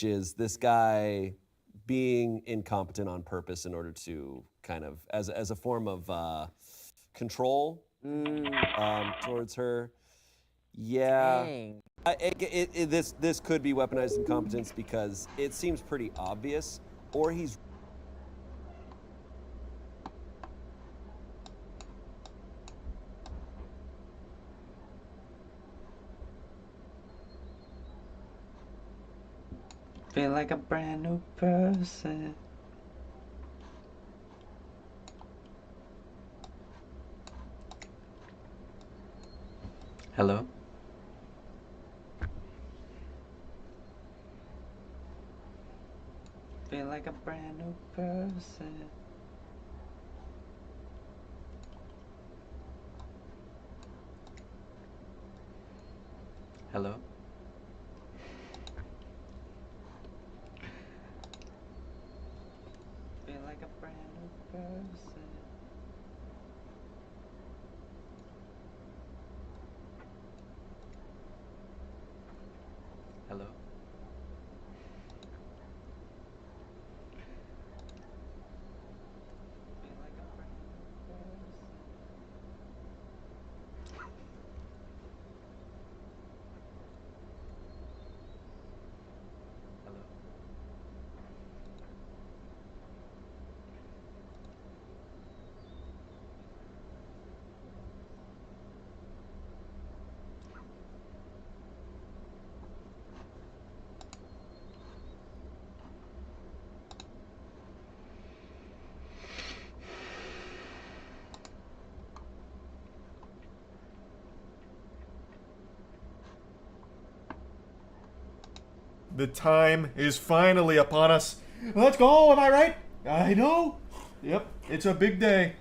is this guy being incompetent on purpose in order to kind of, as a form of control towards her. Yeah. Dang. This could be weaponized incompetence because it seems pretty obvious, or he's Feel like a brand new person. Hello? Feel like a brand new person. Hello? Feel like a brand new person. Hello? Feel like a brand new person. Hello? The time is finally upon us. Let's go, am I right? I know. Yep, it's a big day.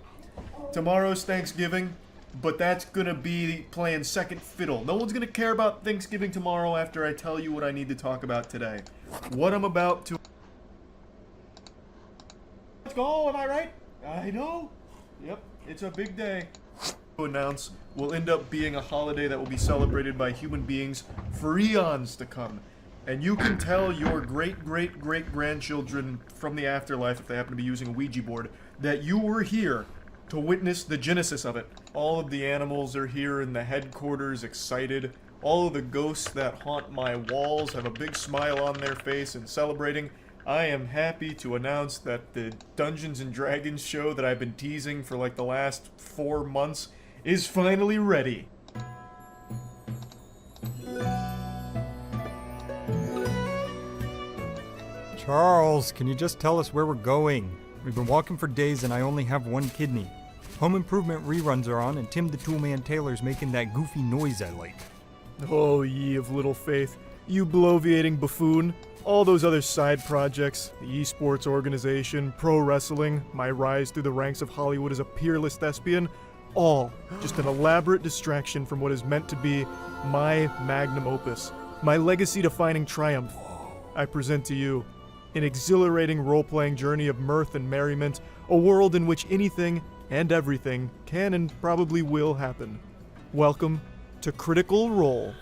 Tomorrow's Thanksgiving, but that's gonna be playing second fiddle. No one's gonna care about Thanksgiving tomorrow after I tell you what I need to talk about today. What I'm about to... Let's go, am I right? I know. Yep, it's a big day. To announce will end up being a holiday that will be celebrated by human beings for eons to come. And you can tell your great-great-great-grandchildren from the afterlife, if they happen to be using a Ouija board, that you were here to witness the genesis of it. All of the animals are here in the headquarters, excited. All of the ghosts that haunt my walls have a big smile on their face and celebrating. I am happy to announce that the Dungeons & Dragons show that I've been teasing for like the last 4 months is finally ready. Charles, can you just tell us where we're going? We've been walking for days and I only have one kidney. Home Improvement reruns are on and Tim the Toolman Taylor's making that goofy noise I like. Oh, ye of little faith, you bloviating buffoon. All those other side projects, the esports organization, pro wrestling, my rise through the ranks of Hollywood as a peerless thespian, all just an elaborate distraction from what is meant to be my magnum opus, my legacy-defining triumph. I present to you an exhilarating role-playing journey of mirth and merriment, a world in which anything and everything can and probably will happen. Welcome to Critical Role.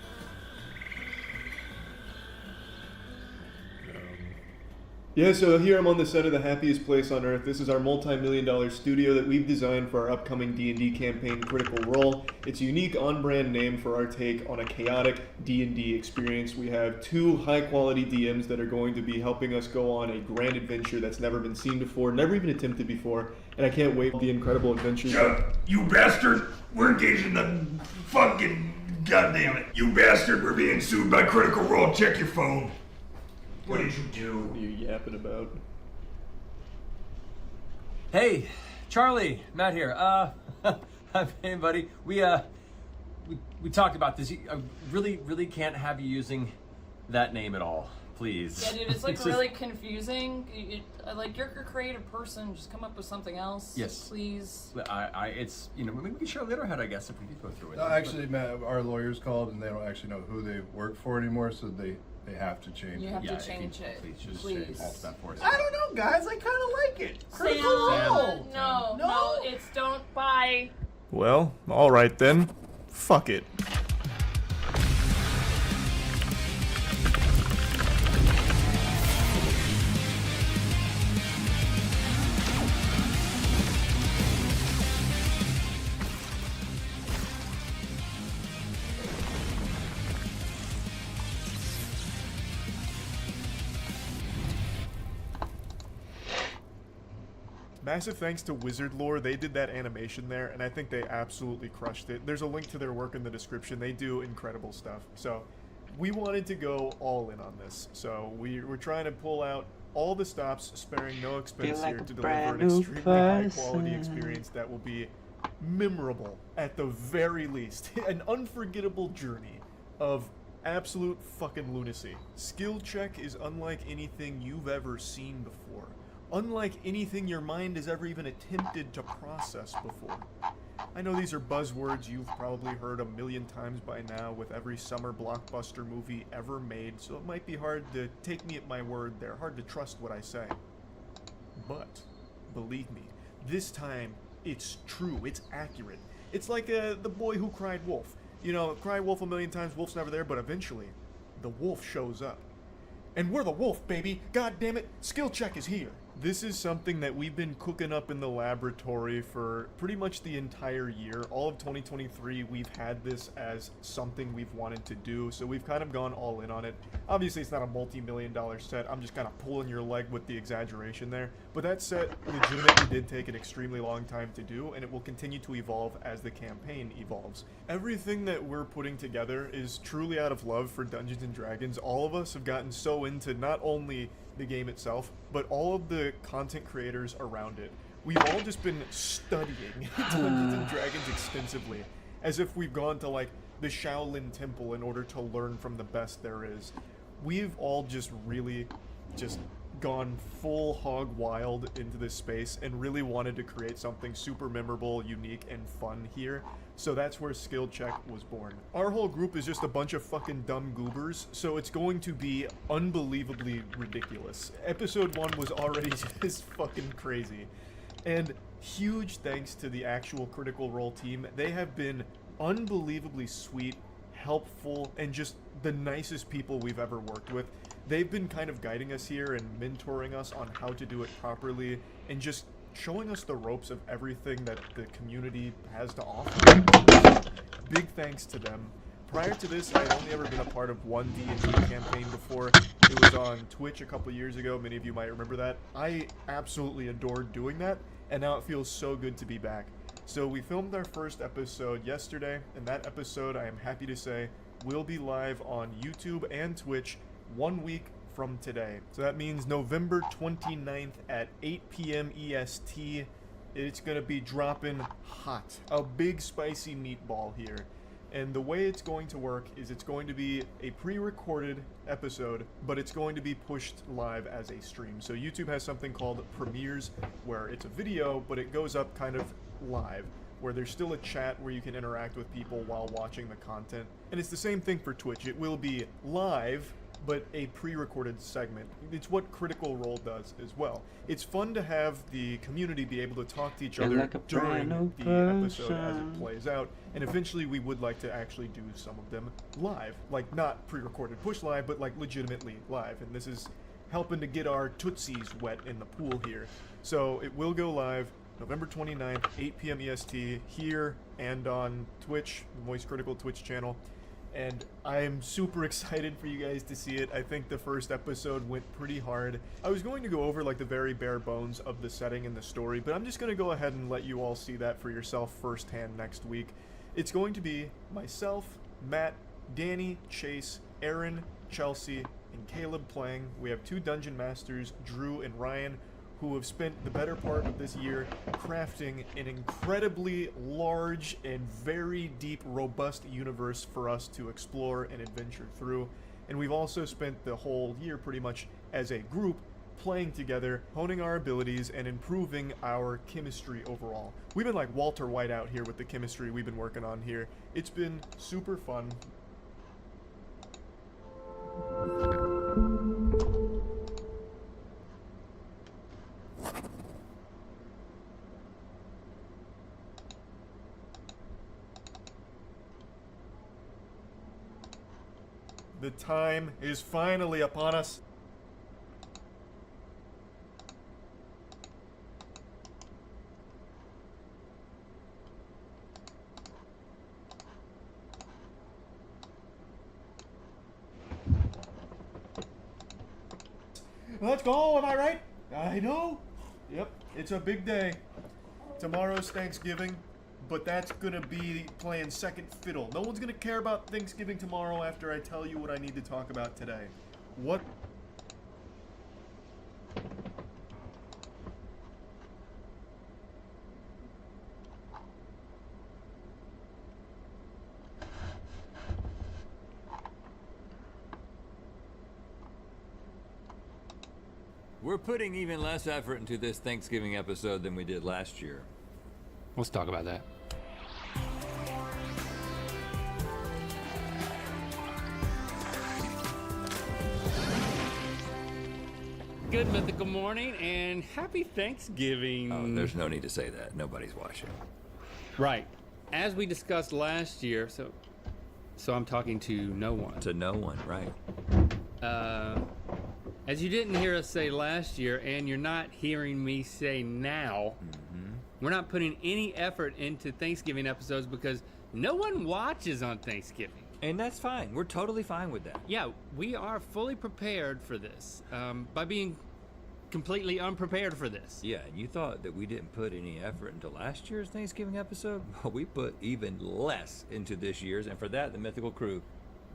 Yeah, so here I'm on the set of The Happiest Place on Earth. This is our multi-million-dollar studio that we've designed for our upcoming D&D campaign, Critical Role. It's a unique on-brand name for our take on a chaotic D&D experience. We have 2 high-quality DMs that are going to be helping us go on a grand adventure that's never been seen before, never even attempted before, and I can't wait for the incredible adventures. Shut up, you bastard! We're engaged in the fucking... goddamn it. You bastard, we're being sued by Critical Role. Check your phone. What did you do? What are you yapping about? Hey, Charlie, Matt here. Hey, buddy. We talked about this. I really can't have you using that name at all, please. Yeah, dude, it's like really confusing. Like, you're a creative person. Just come up with something else. Yes. Please. It's, maybe we can show letterhead, I guess, if we go through it. No, actually, Matt, our lawyers called and they don't actually know who they work for anymore, so they have to change You it. have to change it. Please, just Please. alter that for us. I don't know, guys. I kind of like it. Critical Sam, Role. no, it's don't buy. Well, alright then. Fuck it. Massive thanks to Wizard Lore. They did that animation there, and I think they absolutely crushed it. There's a link to their work in the description. They do incredible stuff. So we wanted to go all in on this. So we're trying to pull out all the stops, sparing no expense like here a to deliver brand an new extremely high-quality person. experience that will be memorable at the very least. An unforgettable journey of absolute fucking lunacy. Skill check is unlike anything you've ever seen before. Unlike anything your mind has ever even attempted to process before. I know these are buzzwords you've probably heard a million times by now with every summer blockbuster movie ever made, so it might be hard to take me at my word there, hard to trust what I say. But, believe me, this time it's true, it's accurate. It's like the boy who cried wolf. You know, cry wolf a million times, wolf's never there, but eventually, the wolf shows up. And we're the wolf, baby! God damn it, skill check is here! This is something that we've been cooking up in the laboratory for pretty much the entire year. All of 2023, we've had this as something we've wanted to do, so we've kind of gone all in on it. Obviously, it's not a multi-million-dollar set. I'm just kind of pulling your leg with the exaggeration there. But that set legitimately did take an extremely long time to do, and it will continue to evolve as the campaign evolves. Everything that we're putting together is truly out of love for Dungeons & Dragons. All of us have gotten so into not only the game itself, but all of the content creators around it. We've all just been studying Dungeons & Dragons extensively, as if we've gone to like the Shaolin Temple in order to learn from the best there is. We've all just really just gone full hog wild into this space and really wanted to create something super memorable, unique, and fun here. So that's where Skill Check was born. Our whole group is just a bunch of fucking dumb goobers, so it's going to be unbelievably ridiculous. Episode 1 was already just fucking crazy. And huge thanks to the actual Critical Role team. They have been unbelievably sweet, helpful, and just the nicest people we've ever worked with. They've been kind of guiding us here and mentoring us on how to do it properly and just showing us the ropes of everything that the community has to offer. Big thanks to them. Prior to this, I had only ever been a part of one D&D campaign before. It was on Twitch a couple years ago. Many of you might remember that. I absolutely adored doing that, and now it feels so good to be back. So we filmed our first episode yesterday, and that episode, I am happy to say, will be live on YouTube and Twitch 1 week from today. So that means November 29th at 8 p.m. EST. It's gonna be dropping hot. A big spicy meatball here. And the way it's going to work is it's going to be a pre-recorded episode, but it's going to be pushed live as a stream. So YouTube has something called Premieres, where it's a video, but it goes up kind of live, where there's still a chat where you can interact with people while watching the content. And it's the same thing for Twitch. It will be live, but a pre-recorded segment. It's what Critical Role does as well. It's fun to have the community be able to talk to each other like a during brand the new episode as it person. plays out, and eventually we would like to actually do some of them live. Like, not pre-recorded push live, but like legitimately live. And this is helping to get our tootsies wet in the pool here. So it will go live November 29th, 8 p.m. EST, here and on Twitch, Moist Critical Twitch channel. And I'm super excited for you guys to see it. I think the first episode went pretty hard. I was going to go over like the very bare bones of the setting and the story, but I'm just going to go ahead and let you all see that for yourself firsthand next week. It's going to be myself, Matt, Danny, Chase, Aaron, Chelsea, and Caleb playing. We have 2 Dungeon Masters, Drew and Ryan, who have spent the better part of this year crafting an incredibly large and very deep, robust universe for us to explore and adventure through. And we've also spent the whole year pretty much as a group playing together, honing our abilities, and improving our chemistry overall. We've been like Walter White out here with the chemistry we've been working on here. It's been super fun. The time is finally upon us. Let's go, am I right? I know. Yep, It's a big day. Tomorrow's Thanksgiving, but that's gonna be playing second fiddle. No one's gonna care about Thanksgiving tomorrow after I tell you what I need to talk about today. What? We're putting even less effort into this Thanksgiving episode than we did last year. Let's talk about that. Good mythical morning and happy Thanksgiving. Oh, there's no need to say that. Nobody's watching. Right. As we discussed last year, so I'm talking to no one. To no one, right? As you didn't hear us say last year, and you're not hearing me say now, we're not putting any effort into Thanksgiving episodes because no one watches on Thanksgiving. And that's fine. We're totally fine with that. Yeah, we are fully prepared for this by being completely unprepared for this. Yeah, and you thought that we didn't put any effort into last year's Thanksgiving episode? Well, we put even less into this year's, and for that, the Mythical Crew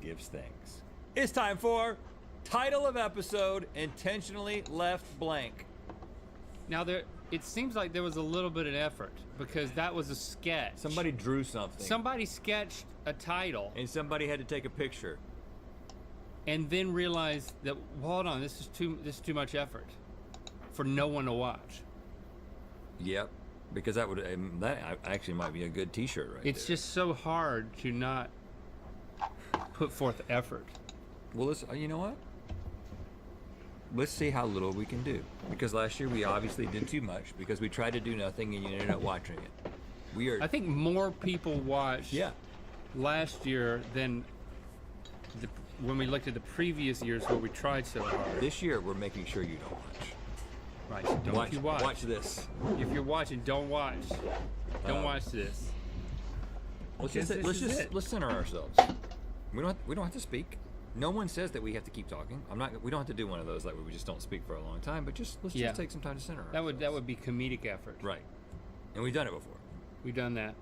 gives thanks. It's time for title of episode, intentionally left blank. Now, it seems like there was a little bit of effort because that was a sketch. Somebody drew something. Somebody sketched a title. And somebody had to take a picture. And then realized that, well, hold on, this is too much effort for no one to watch. Yep, because that actually might be a good T-shirt right It's there. just so hard to not put forth effort. Well, you know what? Let's see how little we can do. Because last year we obviously did too much because we tried to do nothing and you ended up watching it. I think more people watched last year than when we looked at the previous years where we tried so hard. This year we're making sure you don't watch. Right, so don't you watch. Watch this. If you're watching, don't watch. Don't watch this. Let's center ourselves. We don't have to speak. No one says that we have to keep talking. We don't have to do one of those like where we just don't speak for a long time. But let's just take some time to center ourselves. That would be comedic effort. Right, and we've done it before. We've done that.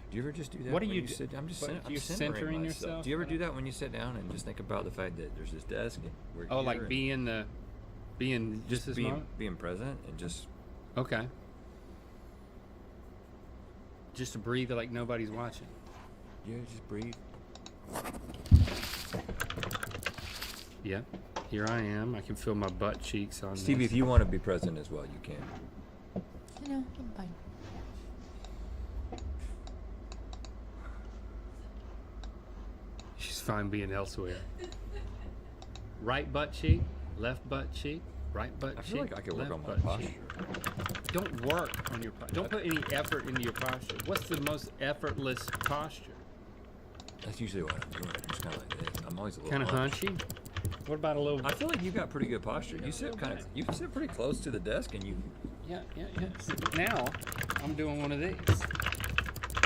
Do you ever just do that? What do you sit? I'm just you centering myself. yourself? Do you ever do that when you sit down and just think about the fact that there's this desk? And we're like here being just this moment? Being present and just. Okay. Just to breathe like nobody's watching. Yeah, just breathe. Yeah, here I am. I can feel my butt cheeks on Stevie, this. if you want to be present as well, you can. No, I'm fine. She's fine being elsewhere. Right butt cheek, left butt cheek, right butt cheek. I feel like I could work on my butt posture. cheek. Don't work on your posture. Don't put any effort into your posture. What's the most effortless posture? That's usually what I'm doing. Just kind of like this. I'm always a little Kind of hunchy? What about a little? I feel like you've got pretty good posture. You sit pretty close to the desk, and you. Yeah. Now, I'm doing one of these.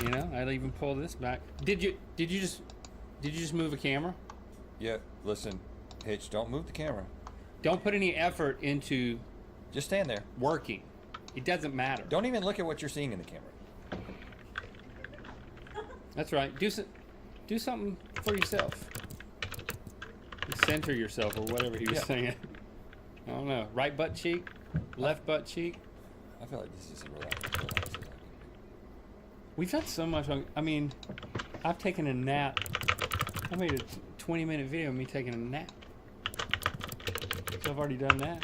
You know, I'd even pull this back. Did you just move a camera? Yeah. Listen, Hitch. Don't move the camera. Don't put any effort into. Just stand there. Working. It doesn't matter. Don't even look at what you're seeing in the camera. That's right. Do something for yourself. Center yourself, or whatever he was saying. I don't know. Right butt cheek, left butt cheek. I feel like this is relaxed. We've done so much. I mean, I've taken a nap. I made a 20-minute video of me taking a nap. So I've already done that.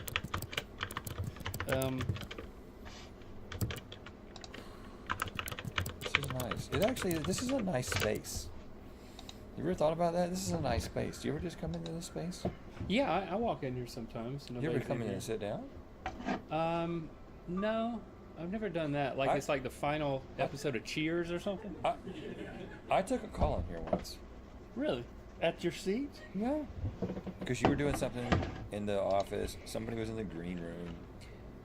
This is nice. This is a nice space. You ever thought about that? This is a nice space. Do you ever just come into this space? Yeah, I walk in here sometimes. You ever come in and sit down? No. I've never done that. Like it's like the final episode of Cheers or something? I took a call in here once. Really? At your seat? Yeah. Because you were doing something in the office. Somebody was in the green room.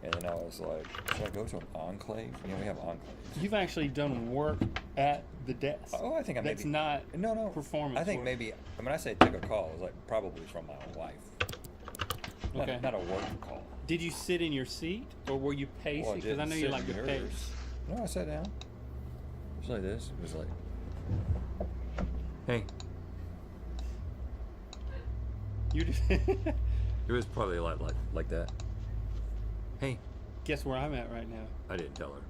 And then I was like, should I go to an enclave? You know, we have enclaves. You've actually done work at the desk. Oh, I think I That's maybe... not No. performance I think work. maybe... When I say took a call, it was like probably from my wife. Okay. Not a work call. Did you sit in your seat or were you pacing? Because I know you like to pace. No, I sat down. It was like this. It was like, hey. You did. It was probably like that. Hey. Guess where I'm at right now. I didn't tell her.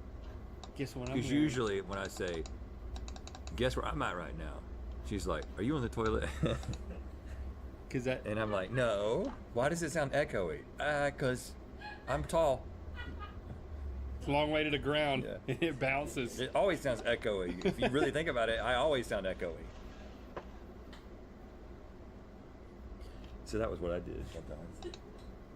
Guess what I'm Because wearing. usually when I say, guess where I'm at right now, she's like, are you on the toilet? Cause that. And I'm like, no. Why does it sound echoey? Because I'm tall. It's a long way to the ground. Yeah. It bounces. It always sounds echoey. If you really think about it, I always sound echoey. So that was what I did sometimes.